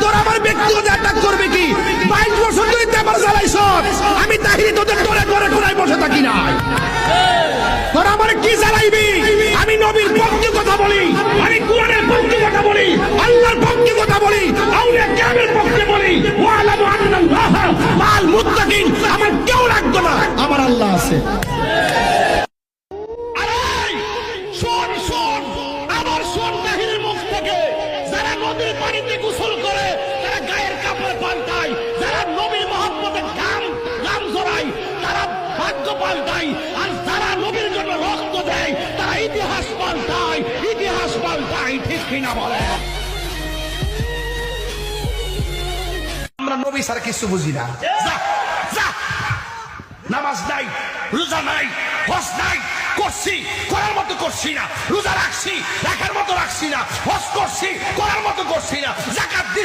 তোর আমার ব্যক্তিগত অ্যাটাক করবে কি? 22 বছর ধরে পেপার চালাইছ, আমি তাহিরি তোদের তোরে করে কোনায় বসে থাকি না। তোর আমার কি চালাইবি? আমি নবীর পক্ষে কথা বলি, আমি কোরআনের পক্ষে কথা বলি, আল্লাহর পক্ষে কথা বলি, আউলিয়া কেরামের পক্ষে বলি। ওয়ালামু আন্নাল্লাহ মাল মুত্তাকিন। আমার কেউ রাখতো না, আমার আল্লাহ আছে। শোন শোন, আমার শোন তাহিরের মুখ থেকে। যারা নদীর পানিতে গোসল করে, তারা গায়ের কাপড় পাল্টায়, যারা নবীর মহব্বতে গাম জড়ায়, তারা ভাগ্য পাল্টায়, আর যারা নবীর জন্য রক্ত দেয়, তারা ইতিহাস পাল্টায়, ইতিহাস পাল্টায়। ঠিক কিনা বলে? আমরা নবী ছাড়া কিছু বুঝি না। যা যা, নামাজ নাই, রোজা নাই, হজ নাই, করছি করার মতো করছি না, রোজা রাখছি রাখার মতো রাখছি না, হজ করছি করার মতো করছি না, যাকাত